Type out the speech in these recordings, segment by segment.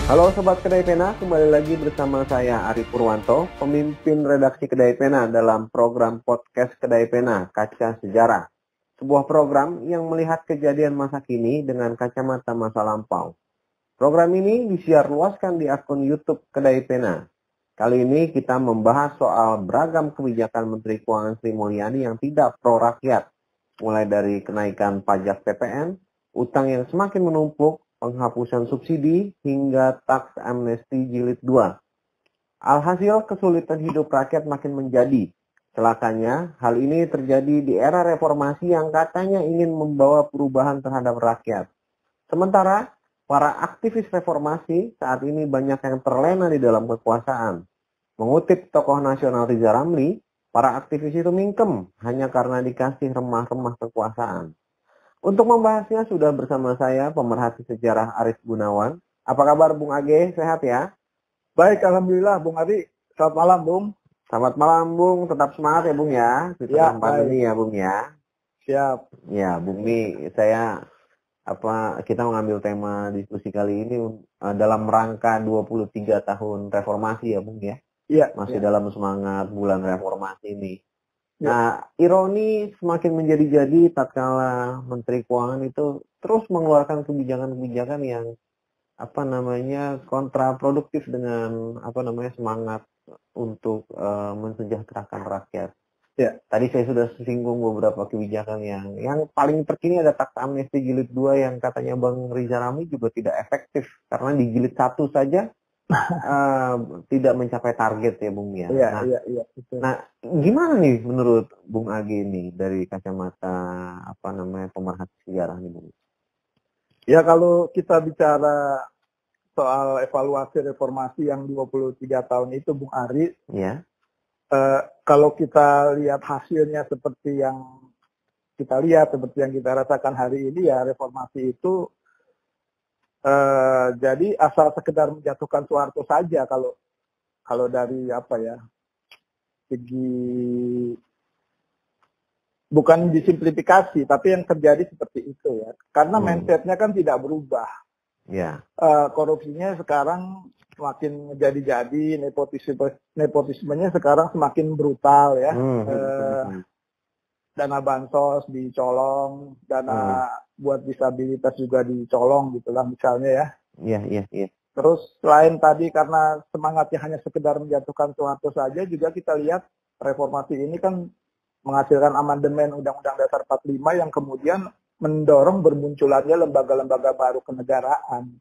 Halo Sobat Kedai Pena, kembali lagi bersama saya Ari Purwanto, pemimpin redaksi Kedai Pena dalam program podcast Kedai Pena, Kaca Sejarah. Sebuah program yang melihat kejadian masa kini dengan kacamata masa lampau. Program ini disiar luaskan di akun YouTube Kedai Pena. Kali ini kita membahas soal beragam kebijakan Menteri Keuangan Sri Mulyani yang tidak pro rakyat, mulai dari kenaikan pajak PPN, utang yang semakin menumpuk, penghapusan subsidi, hingga taks amnesti jilid 2. Alhasil kesulitan hidup rakyat makin menjadi. Celakanya, hal ini terjadi di era reformasi yang katanya ingin membawa perubahan terhadap rakyat. Sementara, para aktivis reformasi saat ini banyak yang terlena di dalam kekuasaan. Mengutip tokoh nasional Riza Ramli, para aktivis itu mingkem hanya karena dikasih remah-remah kekuasaan. Untuk membahasnya sudah bersama saya pemerhati sejarah Arief Gunawan. Apa kabar Bung Age? Sehat ya? Baik, Alhamdulillah Bung Ari. Selamat malam Bung. Selamat malam Bung, tetap semangat ya Bung ya. Di tengah pandemi ya Bung ya. Siap. Ya Bung, nih kita mengambil tema diskusi kali ini dalam rangka 23 tahun reformasi ya Bung ya. Iya. Masih dalam semangat bulan reformasi ini. Nah, ironi semakin menjadi-jadi tatkala Menteri Keuangan itu terus mengeluarkan kebijakan-kebijakan yang kontraproduktif dengan semangat untuk mensejahterakan rakyat. Ya. Tadi saya sudah singgung beberapa kebijakan yang paling terkini ada taks amnesti jilid 2 yang katanya Bang Riza Ramli juga tidak efektif karena di jilid 1 saja tidak mencapai target ya Bung ya. Iya. Nah, gimana nih menurut Bung Agi ini dari kacamata pemerhati sejarah nih Bung? Ya, kalau kita bicara soal evaluasi reformasi yang 23 tahun itu Bung Ari, ya. Kalau kita lihat hasilnya seperti yang kita rasakan hari ini, ya reformasi itu jadi asal sekedar menjatuhkan Soeharto saja kalau dari segi, bukan disimplifikasi, tapi yang terjadi seperti itu ya. Karena mindsetnya kan tidak berubah. Ya. Korupsinya sekarang semakin jadi-jadi, nepotismenya sekarang semakin brutal ya. Dana bansos dicolong, dana buat disabilitas juga dicolong gitulah misalnya ya. Iya. Terus selain tadi karena semangatnya hanya sekedar menjatuhkan Soeharto saja, juga kita lihat reformasi ini kan menghasilkan amandemen Undang-Undang Dasar 45 yang kemudian mendorong bermunculannya lembaga-lembaga baru kenegaraan.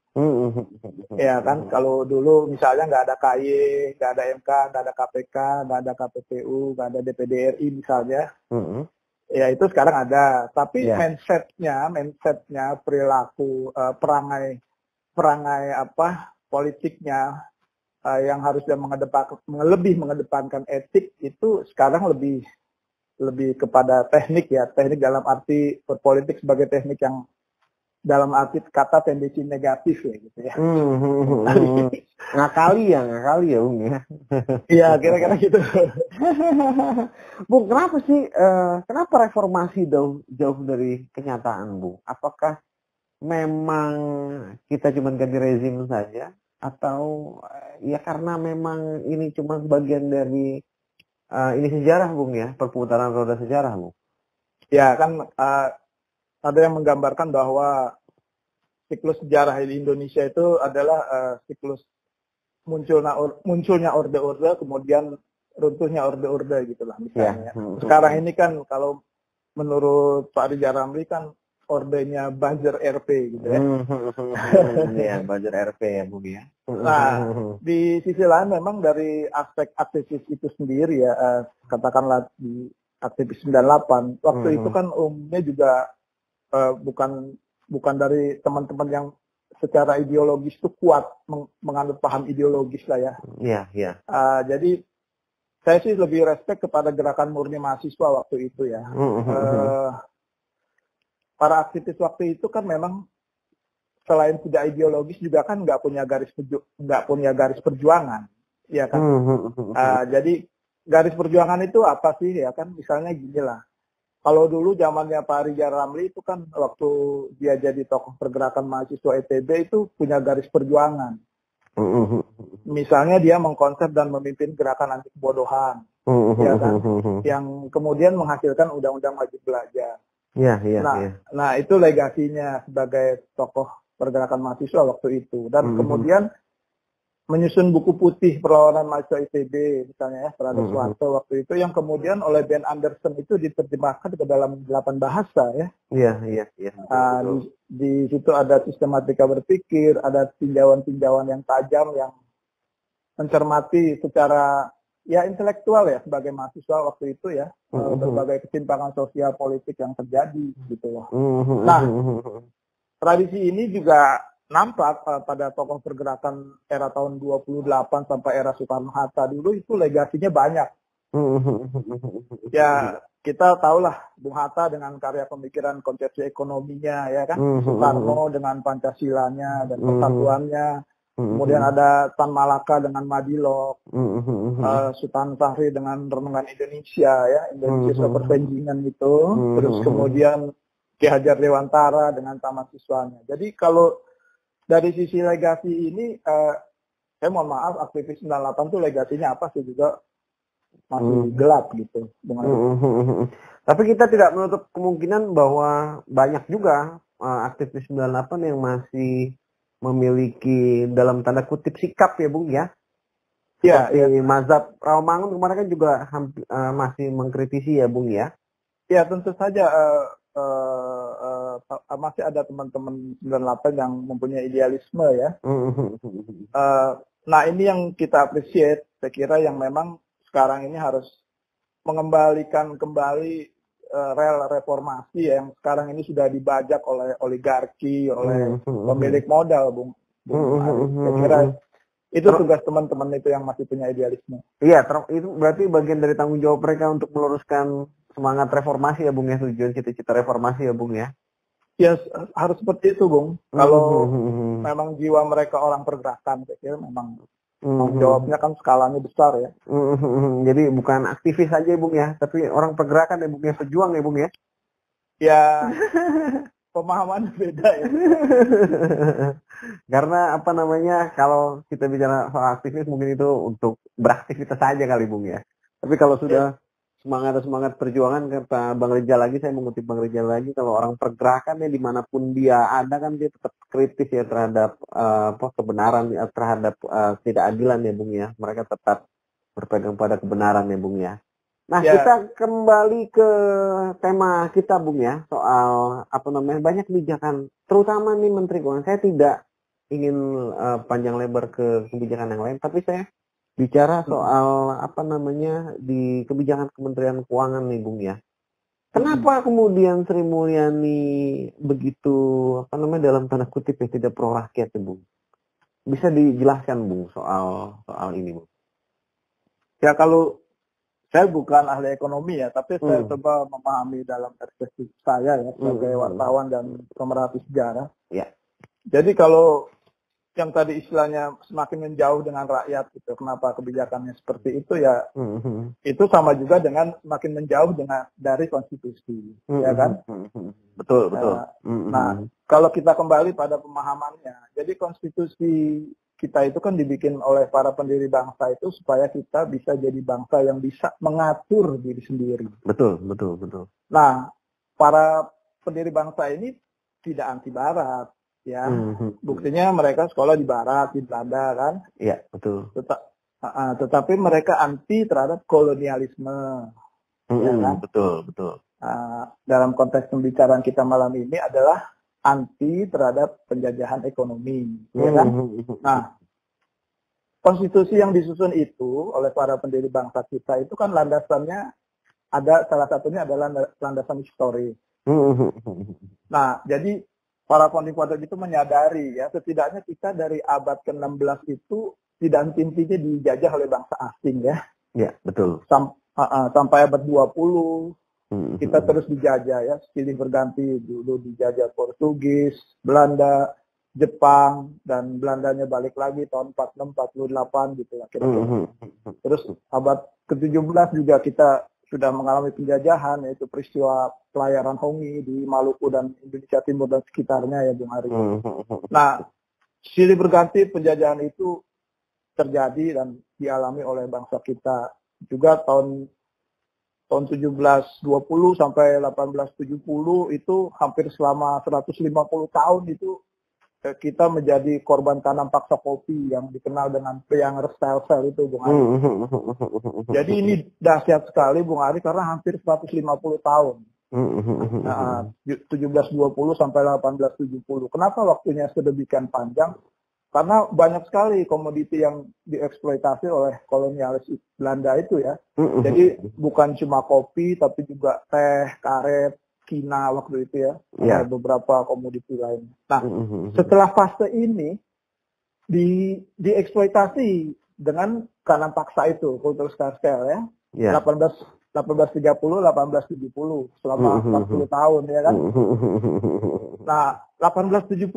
Ya kan, kalau dulu misalnya nggak ada KY, nggak ada MK, nggak ada KPK, nggak ada KPPU, nggak ada DPD RI misalnya. Ya itu sekarang ada, tapi mindsetnya, perilaku, perangai politiknya yang harusnya lebih mengedepankan etik itu sekarang lebih kepada teknik dalam arti berpolitik sebagai teknik yang dalam arti kata tendensi negatif ya gitu ya. Ngakali ya Bung ya. Iya, kira-kira gitu. Bung, kenapa reformasi jauh dari kenyataan, Bung? Apakah memang kita cuma ganti rezim saja, atau ya karena memang ini cuma bagian dari ini sejarah, Bung ya, perputaran roda sejarah, Bung? Ya kan, ada yang menggambarkan bahwa siklus sejarah di Indonesia itu adalah siklus munculnya orde-orde, kemudian runtuhnya orde-orde gitulah misalnya. Sekarang ini kan kalau menurut Pak Riza Ramli kan ordenya buzzer RP gitu ya. Iya, buzzer RP ya Bung ya. Nah, di sisi lain memang dari aspek aktivis itu sendiri ya, katakanlah di aktivis 98, waktu itu kan umumnya juga bukan dari teman-teman yang secara ideologis itu kuat menganut paham ideologis lah ya. Iya. Jadi saya sih lebih respect kepada gerakan murni mahasiswa waktu itu ya. Para aktivis waktu itu kan memang selain tidak ideologis juga kan nggak punya garis perjuangan, ya kan. Jadi garis perjuangan itu apa sih ya kan? Misalnya gini lah. Kalau dulu zamannya Pak Riza Ramli itu kan waktu dia jadi tokoh pergerakan mahasiswa ITB itu punya garis perjuangan. Misalnya dia mengkonsep dan memimpin gerakan anti kebodohan, ya kan? Yang kemudian menghasilkan undang-undang wajib belajar. Nah, itu legasinya sebagai tokoh pergerakan mahasiswa waktu itu. Dan kemudian menyusun buku putih perlawanan mahasiswa ITB misalnya ya terhadap Soeharto waktu itu, yang kemudian oleh Ben Anderson itu diterjemahkan ke dalam 8 bahasa ya. Di situ ada sistematika berpikir, ada tinjauan-tinjauan yang tajam yang mencermati secara ya intelektual ya sebagai mahasiswa waktu itu ya, berbagai ketimpangan sosial politik yang terjadi gitu loh. Nah, tradisi ini juga nampak pada tokoh pergerakan era tahun 28 sampai era Soekarno-Hatta dulu, itu legasinya banyak. Ya, kita tahulah Bung Hatta dengan karya pemikiran konsepsi ekonominya ya kan, Soekarno dengan Pancasilanya dan persatuannya, kemudian ada Tan Malaka dengan Madilog, Sultan Syahrir dengan Renungan Indonesia ya, Indonesia Pervenjingan itu, terus kemudian Ki Hajar Dewantara dengan Taman Siswanya. Jadi kalau dari sisi legasi ini, saya mohon maaf, aktivis 98 itu legasinya apa sih juga masih gelap gitu. Tapi kita tidak menutup kemungkinan bahwa banyak juga aktivis 98 yang masih memiliki dalam tanda kutip sikap ya Bung ya. Seperti Mazhab Rawamangun kemarin kan juga masih mengkritisi ya Bung ya. Ya tentu saja. Masih ada teman-teman 98 yang mempunyai idealisme ya. Nah ini yang kita appreciate, saya kira yang memang sekarang ini harus mengembalikan kembali rel reformasi yang sekarang ini sudah dibajak oleh oligarki, oleh pemilik modal, Bung. Saya kira itu tugas teman-teman itu yang masih punya idealisme. Iya, itu berarti bagian dari tanggung jawab mereka untuk meluruskan semangat reformasi ya Bung ya, tujuan cita-cita reformasi ya Bung ya. Ya harus seperti itu Bung. Kalau memang jiwa mereka orang pergerakan, saya kira memang tanggung jawabnya kan skalanya besar ya. Jadi bukan aktivis saja ya Bung ya, tapi orang pergerakan ya Bung ya, pejuang ya Bung ya. Ya pemahaman beda ya. Karena apa namanya, kalau kita bicara soal aktivis mungkin itu untuk beraktivitas saja kali Bung ya. Tapi kalau sudah semangat perjuangan, kata Bang Rizal lagi, saya mengutip Bang Rizal lagi, kalau orang pergerakan ya dimanapun dia ada kan dia tetap kritis ya terhadap kebenaran, terhadap ketidakadilan ya Bung ya. Mereka tetap berpegang pada kebenaran ya Bung ya. Nah kita kembali ke tema kita Bung ya, soal apa namanya, banyak kebijakan, terutama nih Menteri Keuangan. Saya tidak ingin panjang lebar ke kebijakan yang lain, tapi saya bicara soal apa namanya di kebijakan Kementerian Keuangan nih Bung ya. Kenapa kemudian Sri Mulyani begitu apa namanya dalam tanda kutip ya tidak pro rakyat ya Bung? Bisa dijelaskan Bung soal ini Bung? Ya kalau saya bukan ahli ekonomi ya, tapi saya coba memahami dalam perspektif saya ya sebagai wartawan dan pemerhati sejarah. Ya. Jadi kalau yang tadi istilahnya semakin menjauh dengan rakyat gitu, kenapa kebijakannya seperti itu ya, itu sama juga dengan semakin menjauh dari konstitusi, ya kan? Betul. Nah, kalau kita kembali pada pemahamannya, jadi konstitusi kita itu kan dibikin oleh para pendiri bangsa itu supaya kita bisa jadi bangsa yang bisa mengatur diri sendiri. Betul. Nah, para pendiri bangsa ini tidak anti Barat. Ya, buktinya mereka sekolah di Barat, di Belanda kan? Iya, betul. Tetapi mereka anti terhadap kolonialisme, ya kan? Betul. Dalam konteks pembicaraan kita malam ini adalah anti terhadap penjajahan ekonomi, ya kan? Nah, konstitusi yang disusun itu oleh para pendiri bangsa kita itu kan landasannya ada, salah satunya adalah landasan historis. Nah, jadi para founding father itu menyadari ya, setidaknya kita dari abad ke-16 itu tidak henti-hentinya dijajah oleh bangsa asing ya. Iya, betul. Sampai abad 20 kita terus dijajah ya, silih berganti, dulu dijajah Portugis, Belanda, Jepang, dan Belandanya balik lagi tahun 46-48 gitu ya kira-kira. Terus abad ke-17 juga kita sudah mengalami penjajahan, yaitu peristiwa pelayaran Hongi di Maluku dan Indonesia Timur dan sekitarnya ya Bung Ari. Nah, silih berganti penjajahan itu terjadi dan dialami oleh bangsa kita. Juga tahun 1720 sampai 1870 itu hampir selama 150 tahun itu kita menjadi korban tanam paksa kopi yang dikenal dengan Preanger Style Cell itu, Bung Ari. Jadi ini dahsyat sekali, Bung Ari, karena hampir 150 tahun. 1720 sampai 1870. Kenapa waktunya sedemikian panjang? Karena banyak sekali komoditi yang dieksploitasi oleh kolonialis Belanda itu ya. Jadi bukan cuma kopi, tapi juga teh, karet, kina waktu itu ya. Beberapa komoditi lainnya. Nah, setelah fase ini dieksploitasi dengan tanam paksa itu, kultur scale ya. 1830, 1870 selama 40 tahun ya kan. Nah, 1870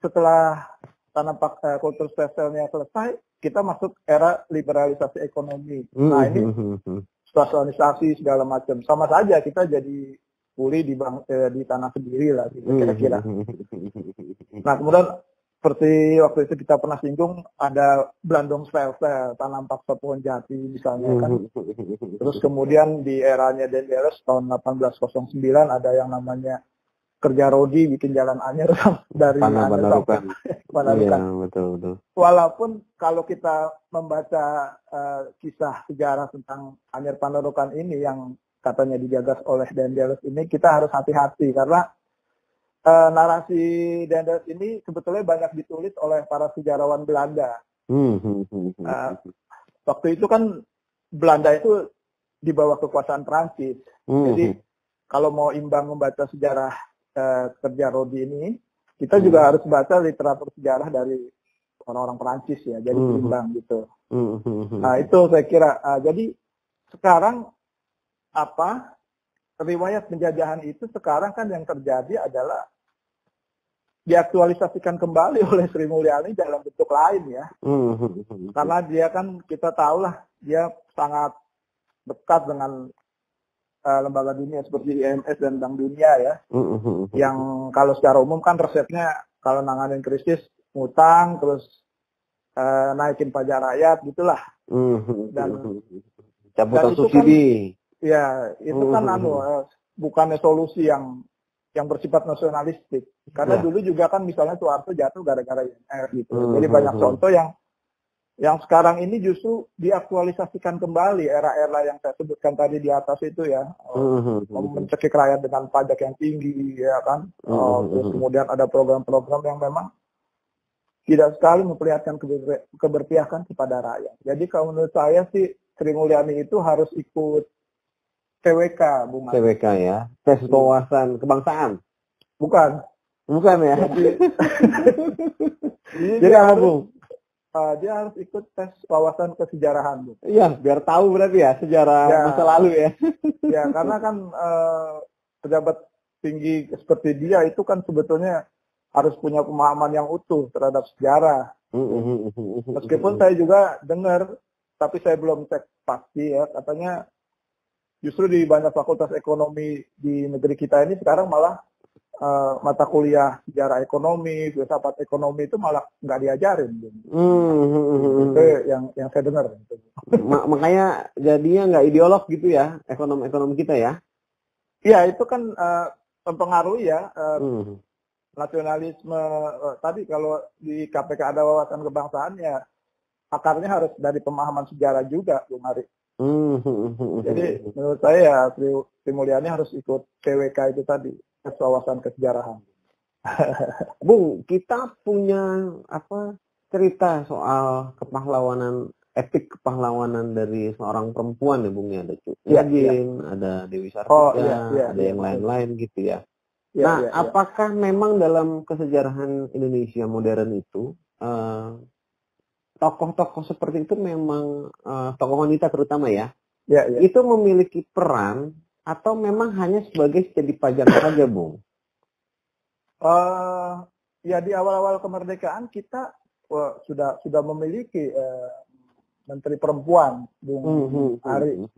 setelah tanam paksa kultur spesialnya selesai, kita masuk era liberalisasi ekonomi. Nah, ini sosialisasi segala macam. Sama saja kita jadi kuli di tanah sendiri lah gitu kira-kira. Nah, kemudian seperti waktu itu kita pernah singgung, ada Blandong Style, tanam paksa pohon jati misalnya kan. Terus kemudian di eranya Denderes tahun 1809 ada yang namanya kerja rodi bikin jalan anyar dari Panarukan. Iya, betul. Walaupun kalau kita membaca kisah sejarah tentang Anyar Panarukan ini yang katanya digagas oleh Denderes ini, kita harus hati-hati karena narasi Denderes ini sebetulnya banyak ditulis oleh para sejarawan Belanda. Waktu itu kan Belanda itu di bawah kekuasaan Prancis. Jadi kalau mau imbang membaca sejarah kerja Rodi ini, kita juga harus baca literatur sejarah dari orang-orang Prancis ya, jadi seimbang gitu. Nah itu saya kira, jadi sekarang riwayat penjajahan itu sekarang kan yang terjadi adalah diaktualisasikan kembali oleh Sri Mulyani dalam bentuk lain ya. Karena dia kan kita tahulah dia sangat dekat dengan lembaga dunia seperti IMF dan Bank Dunia ya, yang kalau secara umum kan resepnya kalau nanganin krisis ngutang terus naikin pajak rakyat gitulah, dan cabutan subsidi. Kan, ya itu kan bukannya solusi yang bersifat nasionalistik, karena dulu juga kan misalnya Soeharto jatuh gara-gara IMF gitu, jadi banyak contoh yang sekarang ini justru diaktualisasikan kembali era-era yang saya sebutkan tadi di atas itu ya, mencekik rakyat dengan pajak yang tinggi ya kan, terus kemudian ada program-program yang memang tidak sekali memperlihatkan keberpihakan kepada rakyat. Jadi kalau menurut saya sih Sri Mulyani itu harus ikut TWK, Bung. TWK ya, tes wawasan kebangsaan. Bukan ya. Jadi apa, Bung? Dia harus ikut tes wawasan kesejarahan, Bu. Iya, biar tahu berarti ya sejarah masa lalu ya. Ya, karena kan pejabat tinggi seperti dia itu kan sebetulnya harus punya pemahaman yang utuh terhadap sejarah. Meskipun saya juga dengar, tapi saya belum cek pasti ya, katanya justru di banyak fakultas ekonomi di negeri kita ini sekarang malah mata kuliah sejarah ekonomi, filsafat ekonomi itu malah nggak diajarin. Itu yang saya dengar. Makanya jadinya nggak ideolog gitu ya, ekonomi kita ya? Iya, itu kan mempengaruhi ya nasionalisme. Tadi kalau di KPK ada wawasan kebangsaan ya, akarnya harus dari pemahaman sejarah juga, Bung Ari. Jadi menurut saya ya Sri Mulyani harus ikut TWK itu tadi, wawasan kesejarahan. Bung, kita punya cerita soal epic kepahlawanan dari seorang perempuan ya, Bung ya, ada Cut Nyagging, ada Dewi Sartika, ada yang lain-lain gitu ya. Apakah memang dalam kesejarahan Indonesia modern itu tokoh-tokoh seperti itu memang tokoh wanita terutama ya, itu memiliki peran atau memang hanya sebagai jadi pajak saja, Bung? Ya di awal-awal kemerdekaan kita sudah memiliki menteri perempuan, Bung Ari,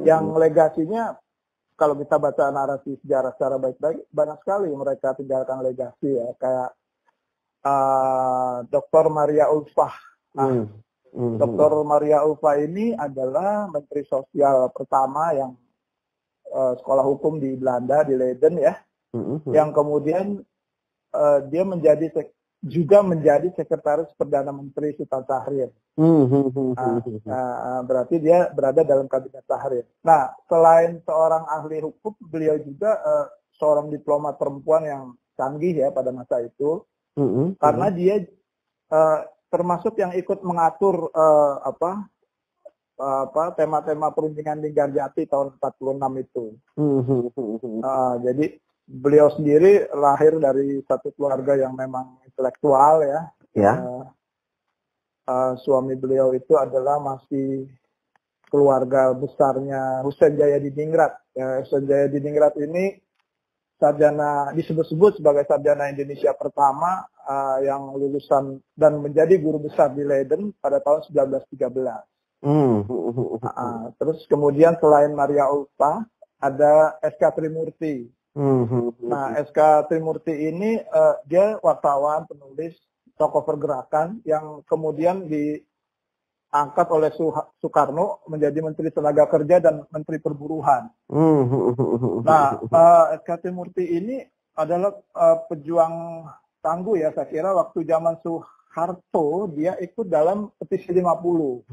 yang legasinya kalau kita baca narasi sejarah secara baik-baik banyak sekali mereka tinggalkan legasi ya, kayak Dr. Maria Ulfah. Dr. Maria Ulfa ini adalah Menteri Sosial pertama yang sekolah hukum di Belanda, di Leiden ya, yang kemudian dia juga menjadi sekretaris Perdana Menteri Sultan Syahrir. Berarti dia berada dalam kabinet Syahrir. Nah, selain seorang ahli hukum, beliau juga seorang diplomat perempuan yang canggih ya pada masa itu, karena dia termasuk yang ikut mengatur tema-tema perundingan Linggarjati tahun 46 itu. Jadi beliau sendiri lahir dari satu keluarga yang memang intelektual ya. Suami beliau itu adalah masih keluarga besarnya Husein Jayadiningrat. Husein Jayadiningrat ini sarjana, disebut-sebut sebagai sarjana Indonesia pertama yang lulusan dan menjadi guru besar di Leiden pada tahun 1913. Terus kemudian selain Maria Ulfa ada S.K. Trimurti. Nah, S.K. Trimurti ini dia wartawan, penulis, tokoh pergerakan yang kemudian diangkat oleh Soekarno menjadi Menteri Tenaga Kerja dan Menteri Perburuhan. Nah, S.K. Trimurti ini adalah pejuang tangguh ya, saya kira waktu zaman Soeharto dia ikut dalam petisi 50.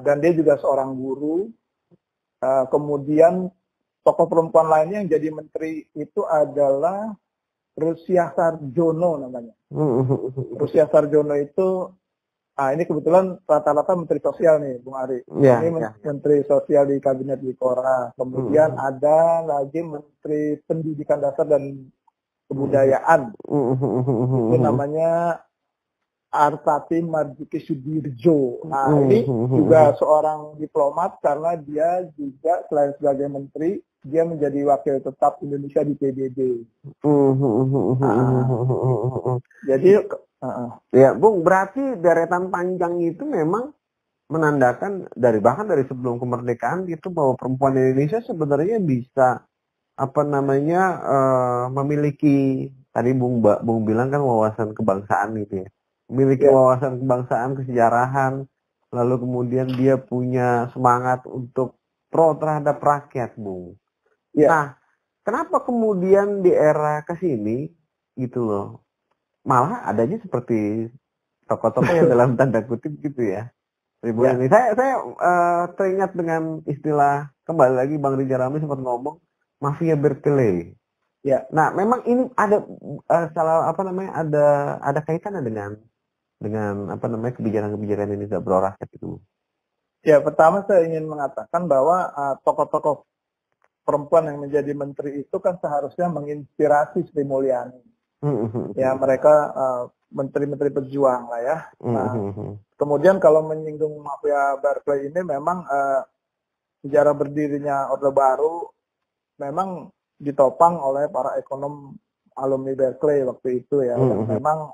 Dan dia juga seorang guru. Kemudian tokoh perempuan lainnya yang jadi menteri itu adalah Rusia Sarjono namanya. Rusia Sarjono itu, ini kebetulan rata-rata menteri sosial nih, Bung Ari. Ini menteri sosial di kabinet Dikora. Kemudian ada lagi menteri pendidikan dasar dan kebudayaan. Itu namanya Artati Marzuki Sudirjo. Nah, ini juga seorang diplomat karena dia juga selain sebagai menteri, dia menjadi wakil tetap Indonesia di PBB. Jadi, ya, Bung, berarti deretan panjang itu memang menandakan bahkan dari sebelum kemerdekaan itu bahwa perempuan Indonesia sebenarnya bisa memiliki, tadi Bung bilang kan wawasan kebangsaan gitu ya. Memiliki wawasan kebangsaan, kesejarahan, lalu kemudian dia punya semangat untuk pro terhadap rakyat, Bung. Nah, kenapa kemudian di era kesini gitu loh, malah adanya seperti tokoh-tokoh yang dalam tanda kutip gitu ya. Ini saya teringat dengan istilah, kembali lagi Bang Rijal Ramli sempat ngomong mafia berkeley. Nah, memang ini ada ada kaitannya dengan kebijakan-kebijakan ini tidak pro rakyat itu. Ya, pertama saya ingin mengatakan bahwa tokoh-tokoh perempuan yang menjadi menteri itu kan seharusnya menginspirasi Sri Mulyani. Ya, mereka menteri-menteri pejuang lah ya. Nah, kemudian kalau menyinggung mafia Berkeley ini memang sejarah berdirinya Orde Baru memang ditopang oleh para ekonom alumni Berkeley waktu itu ya. Memang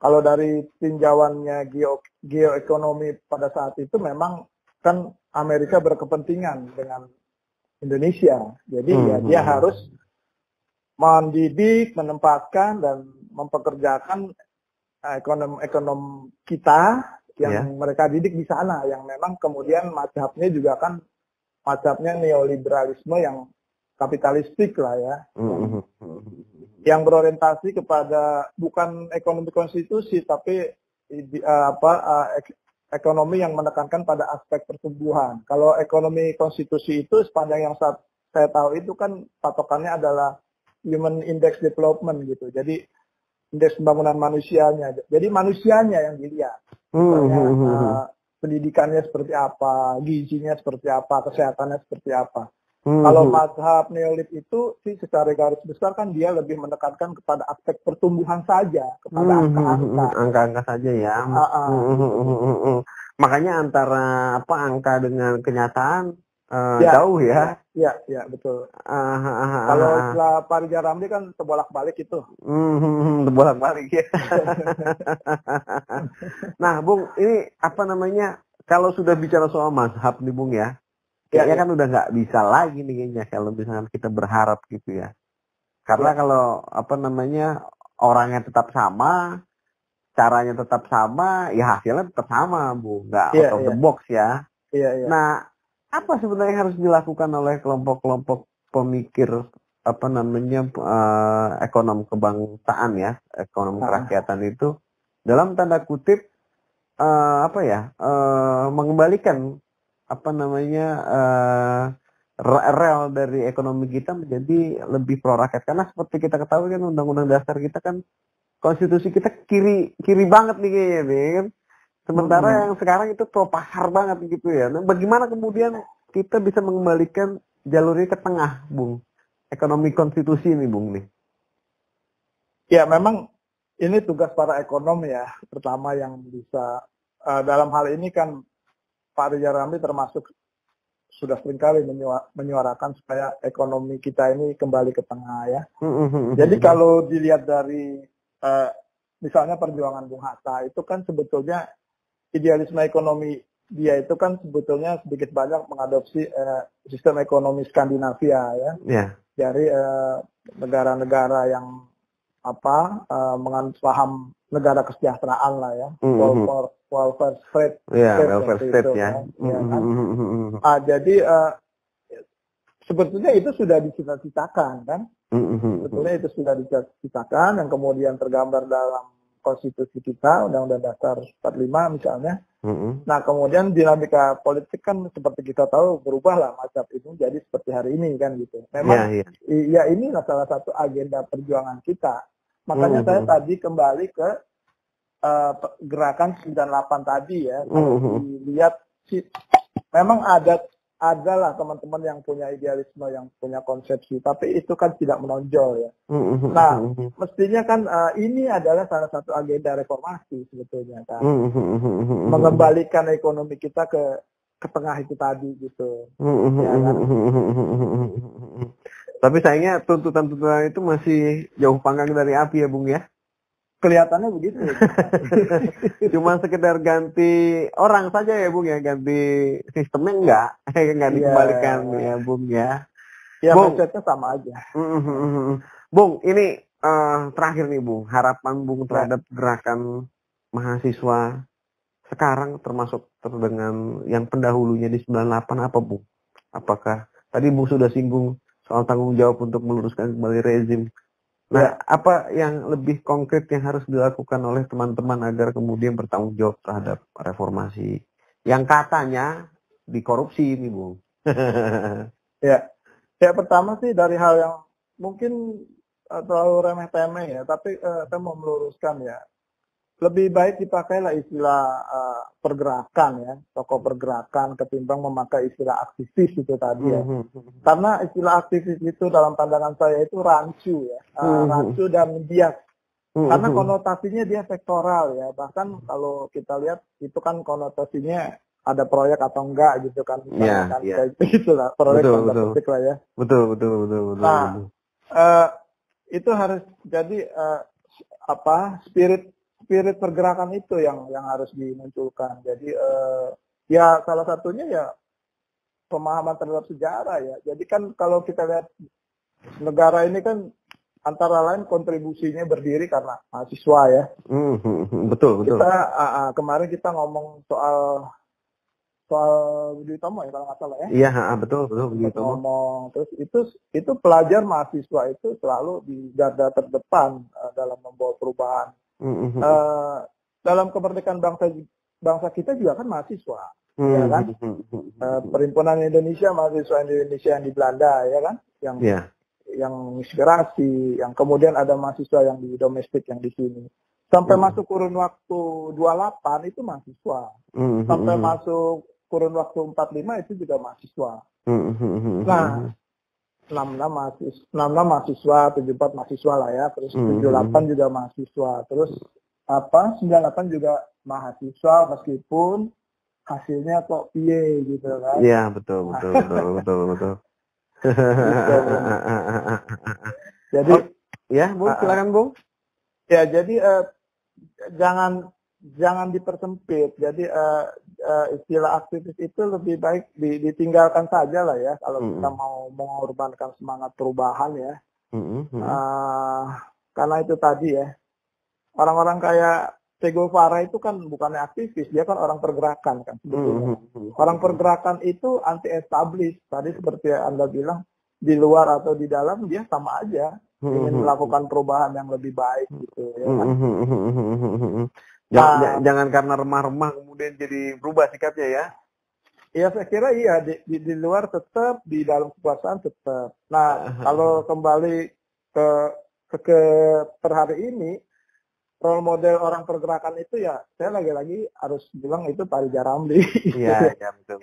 kalau dari tinjauannya geoekonomi pada saat itu memang kan Amerika berkepentingan dengan Indonesia. Jadi ya dia harus mendidik, menempatkan dan mempekerjakan ekonom kita yang mereka didik di sana, yang memang kemudian mazhabnya juga kan mazhabnya neoliberalisme yang kapitalistik lah ya. Yang berorientasi kepada bukan ekonomi konstitusi tapi ekonomi yang menekankan pada aspek pertumbuhan. Kalau ekonomi konstitusi itu sepanjang yang saya tahu itu kan patokannya adalah Human Index Development gitu. Jadi indeks pembangunan manusianya. Jadi manusianya yang dilihat. Misalnya pendidikannya seperti apa, gizinya seperti apa, kesehatannya seperti apa. Kalau mazhab neolib itu sih secara garis besar kan dia lebih menekankan kepada aspek pertumbuhan saja, kepada angka-angka. Angka-angka saja ya. Makanya antara angka dengan kenyataan jauh ya. Iya, betul. Kalau istilah Pak Rijal Ramli kan terbolak-balik itu. Terbolak-balik ya. Nah, Bung, ini kalau sudah bicara soal mazhab nih, Bung ya. Kayaknya kan udah nggak bisa lagi nih kayaknya kalau misalnya kita berharap gitu ya. Karena kalau orangnya tetap sama, caranya tetap sama, ya hasilnya tetap sama, Bu. Nggak out of the box ya. Iya. Nah, apa sebenarnya yang harus dilakukan oleh kelompok-kelompok pemikir ekonom kebangsaan ya, ekonom kerakyatan itu dalam tanda kutip mengembalikan rel dari ekonomi kita menjadi lebih pro rakyat, karena seperti kita ketahui kan undang-undang dasar kita kan, konstitusi kita kiri banget nih kayaknya nih kan, sementara yang sekarang itu pro pasar banget gitu ya. Nah, bagaimana kemudian kita bisa mengembalikan jalurnya ke tengah, Bung, ekonomi konstitusi ini, Bung nih? Ya, memang ini tugas para ekonom ya, pertama yang bisa dalam hal ini kan Pak Rizal Ramli termasuk sudah seringkali menyuarakan supaya ekonomi kita ini kembali ke tengah ya. Jadi kalau dilihat dari misalnya perjuangan Bung Hatta itu kan sebetulnya idealisme ekonomi dia itu kan sebetulnya sedikit banyak mengadopsi sistem ekonomi Skandinavia ya. Yeah. Dari negara-negara yang menganut paham negara kesejahteraan lah ya, welfare state, welfare state ya. Jadi sebetulnya itu sudah dicita-citakan kan, sebetulnya itu sudah dicita-citakan yang kemudian tergambar dalam konstitusi kita, Undang-Undang Dasar 45 misalnya. Nah kemudian dinamika politik kan seperti kita tahu berubah lah macam ini jadi seperti hari ini kan gitu. Memang ya inilah salah satu agenda perjuangan kita. Makanya saya tadi kembali ke gerakan 98 tadi ya. Kalau dilihat memang adalah teman-teman yang punya idealisme, yang punya konsepsi, tapi itu kan tidak menonjol ya. Nah, mestinya kan ini adalah salah satu agenda reformasi sebetulnya kan. Mengembalikan ekonomi kita ke tengah itu tadi gitu. Ya, kan? Tapi sayangnya tuntutan-tuntutan itu masih jauh panggang dari api ya, Bung ya. Kelihatannya begitu. Cuma sekedar ganti orang saja ya, Bung ya, ganti sistemnya enggak dikembalikan ya, Bung ya. Ya, mindsetnya sama aja. Bung, ini terakhir nih, Bung, harapan Bung terhadap gerakan mahasiswa sekarang termasuk dengan yang pendahulunya di 98 apa, Bung? Apakah tadi Bung sudah singgung soal tanggung jawab untuk meluruskan kembali rezim. Nah, apa yang lebih konkret yang harus dilakukan oleh teman-teman agar kemudian bertanggung jawab terhadap reformasi yang katanya dikorupsi ini, Bung? Ya, pertama sih dari hal yang mungkin terlalu remeh-temeh ya, tapi saya mau meluruskan ya. Lebih baik dipakailah istilah pergerakan ya, tokoh pergerakan ketimbang memakai istilah aktivis itu tadi ya. Karena istilah aktivis itu dalam pandangan saya itu rancu ya, rancu dan bias. Karena konotasinya dia sektoral ya, bahkan kalau kita lihat itu kan konotasinya ada proyek atau enggak gitu kan, kayak gitu lah, proyek politik lah ya. Betul. Nah, itu harus jadi spirit pergerakan itu yang harus dimunculkan. Jadi ya salah satunya ya pemahaman terhadap sejarah ya. Jadi kan kalau kita lihat negara ini kan antara lain kontribusinya berdiri karena mahasiswa ya. Betul. Kita kemarin kita ngomong soal Budi Utomo ya kalau nggak salah ya. Iya, betul Budi Utomo. Ngomong terus itu pelajar mahasiswa itu selalu di garda terdepan dalam membawa perubahan. Dalam kemerdekaan bangsa kita juga kan mahasiswa, ya kan? Perhimpunan Indonesia, mahasiswa Indonesia yang di Belanda, ya kan? Yang inspirasi, yang kemudian ada mahasiswa yang di domestik yang di sini. Sampai masuk kurun waktu 28 itu mahasiswa. Sampai masuk kurun waktu 45 itu juga mahasiswa. Nah, 66 mahasiswa, 74 mahasiswa lah ya, terus 78 juga mahasiswa, terus 98 juga mahasiswa meskipun hasilnya kok piye gitu kan. Iya, betul. Jadi ya, Bung, silakan, Bung. Ya, jadi jangan dipersempit. Jadi istilah aktivis itu lebih baik ditinggalkan saja lah ya kalau kita mau mengorbankan semangat perubahan ya. karena itu tadi ya, orang-orang kayak Che Guevara itu kan bukannya aktivis, dia kan orang pergerakan kan sebetulnya. Orang pergerakan itu anti-establish. Tadi seperti Anda bilang, di luar atau di dalam dia sama aja ingin melakukan perubahan yang lebih baik gitu ya kan. Jangan karena remah-remah kemudian jadi berubah sikapnya ya. Iya saya kira iya di luar tetap, di dalam kekuasaan tetap. Nah kalau kembali ke per hari ini, role model orang pergerakan itu ya saya lagi-lagi harus bilang itu Parija Ramli. Iya, ya, betul.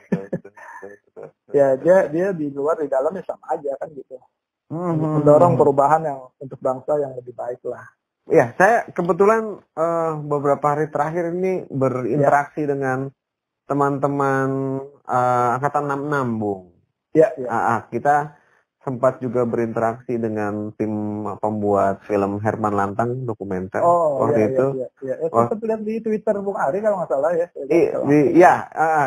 Ya dia di luar di dalam ya sama aja kan gitu. Mendorong perubahan yang untuk bangsa yang lebih baik lah. Ya, saya kebetulan beberapa hari terakhir ini berinteraksi dengan teman-teman angkatan 66, Bung. Ya. Kita sempat juga berinteraksi dengan tim pembuat film Herman Lantang dokumenter waktu itu. Iya. Sempat lihat di Twitter Bung Ari kalau nggak salah ya.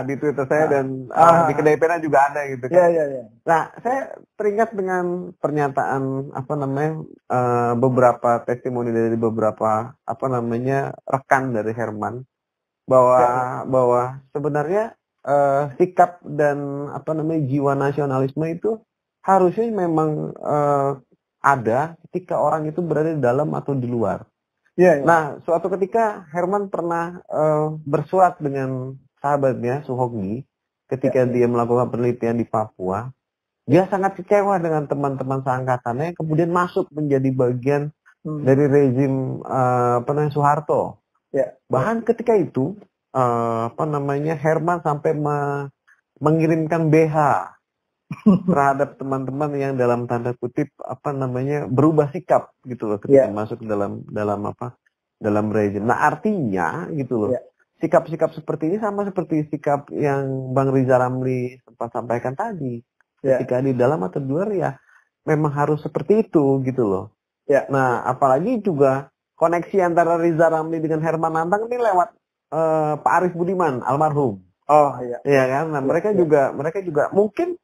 Di Twitter saya dan di Kedai Pena juga ada gitu kan. Iya. Nah, saya teringat dengan pernyataan beberapa testimoni dari beberapa rekan dari Herman bahwa sebenarnya sikap dan jiwa nasionalisme itu harusnya memang ada ketika orang itu berada di dalam atau di luar. Yeah. Nah, suatu ketika Herman pernah bersurat dengan sahabatnya Suhogni ketika dia melakukan penelitian di Papua. Dia sangat kecewa dengan teman-teman seangkatannya yang kemudian masuk menjadi bagian dari rezim Soeharto. Yeah. Bahkan ketika itu Herman sampai mengirimkan BH terhadap teman-teman yang dalam tanda kutip berubah sikap gitu loh ketika masuk dalam rezim. Nah, artinya gitu loh. Sikap-sikap seperti ini sama seperti sikap yang Bang Riza Ramli sempat sampaikan tadi. Ketika di dalam atau di luar ya memang harus seperti itu gitu loh. Nah, apalagi juga koneksi antara Riza Ramli dengan Herman Lantang ini lewat Pak Arief Budiman almarhum. Oh iya. Iya kan? Nah, mereka juga mungkin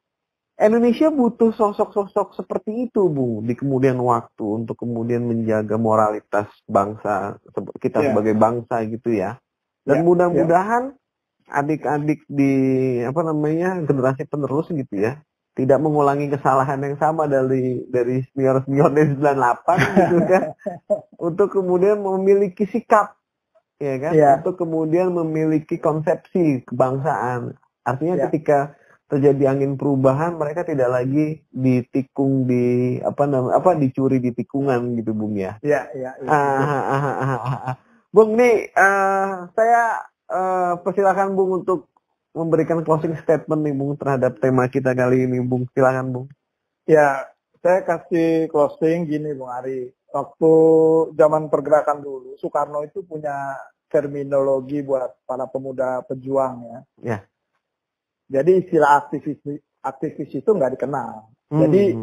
Indonesia butuh sosok-sosok seperti itu, Bu, di kemudian waktu untuk kemudian menjaga moralitas bangsa kita sebagai bangsa gitu ya. Dan mudah-mudahan adik-adik di generasi penerus gitu ya, tidak mengulangi kesalahan yang sama dari senior-senior dari 98 gitu kan. Untuk kemudian memiliki sikap ya kan, untuk kemudian memiliki konsepsi kebangsaan. Artinya ketika terjadi angin perubahan, mereka tidak lagi ditikung dicuri di tikungan gitu, Bung ya. Iya. Bung nih, saya persilakan Bung untuk memberikan closing statement nih Bung terhadap tema kita kali ini, Bung. Silakan Bung. Ya, saya kasih closing gini Bung Ari. Waktu zaman pergerakan dulu, Soekarno itu punya terminologi buat para pemuda pejuang ya. Ya. Jadi istilah aktivis itu nggak dikenal. Jadi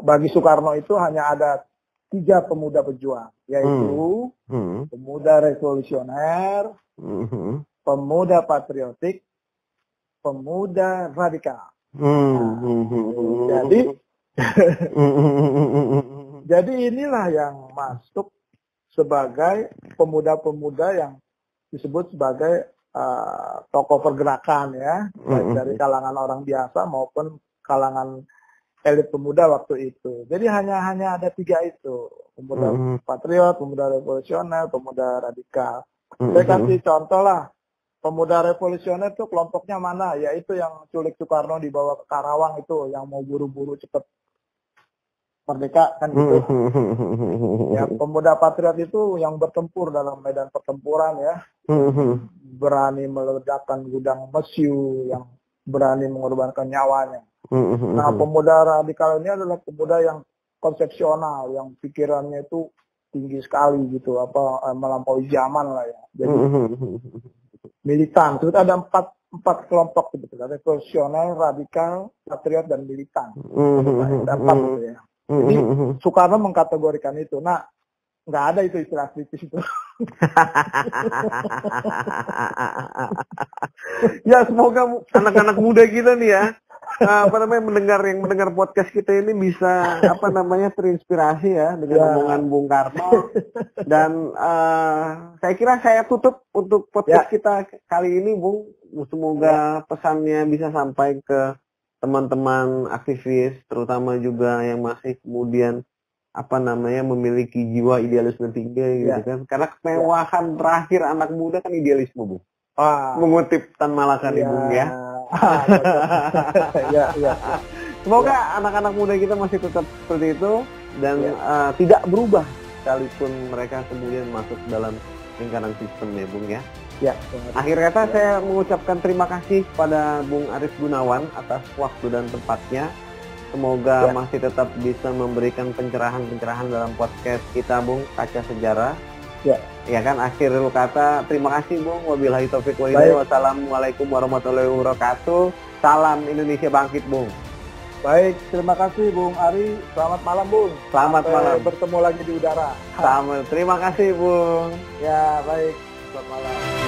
bagi Soekarno itu hanya ada 3 pemuda pejuang, yaitu pemuda revolusioner, pemuda patriotik, pemuda radikal. Jadi inilah yang masuk sebagai pemuda-pemuda yang disebut sebagai tokoh pergerakan ya, baik dari kalangan orang biasa maupun kalangan elit pemuda waktu itu. Jadi hanya ada 3 itu, pemuda patriot, pemuda revolusioner, pemuda radikal. Saya kasih contoh lah, pemuda revolusioner itu kelompoknya mana? Yaitu yang culik Soekarno dibawa ke Karawang itu, yang mau buru-buru cepat merdeka kan gitu. Ya, pemuda patriot itu yang bertempur dalam medan pertempuran ya. Berani meledakkan gudang mesiu, yang berani mengorbankan nyawanya. Nah, pemuda radikal ini adalah pemuda yang konsepsional, yang pikirannya itu tinggi sekali gitu, melampaui zaman lah ya. Jadi militan. Terus ada empat kelompok gitu, revolusioner, radikal, patriot dan militan. Ada 4 gitu ya. Jadi Soekarno mengkategorikan itu. Nah, nggak ada itu istilah kritis itu. Ya semoga anak-anak muda kita nih ya mendengar podcast kita ini bisa terinspirasi ya dengan omongan Bung Karno. Dan saya kira saya tutup untuk podcast kita kali ini, Bung. Semoga pesannya bisa sampai ke teman-teman aktivis, terutama juga yang masih kemudian memiliki jiwa idealisme tinggi gitu kan. Karena kemewahan terakhir anak muda kan idealisme, Bung. Mengutip Tan Malaka nih, Bung ya. Semoga anak-anak muda kita masih tetap seperti itu dan tidak berubah sekalipun mereka kemudian masuk dalam lingkaran sistem ya, Bung ya. Akhir kata saya mengucapkan terima kasih kepada Bung Aris Gunawan atas waktu dan tempatnya. Semoga masih tetap bisa memberikan pencerahan-pencerahan dalam podcast kita, Bung, Kaca Sejarah. Ya kan, akhir kata terima kasih, Bung. Wabillahi taufiq wal hidayah. Wassalamualaikum warahmatullahi wabarakatuh. Salam Indonesia bangkit, Bung. Baik, terima kasih Bung Ari. Selamat malam, Bung. Selamat malam. Bertemu lagi di udara. Terima kasih, Bung. Ya, baik. Selamat malam.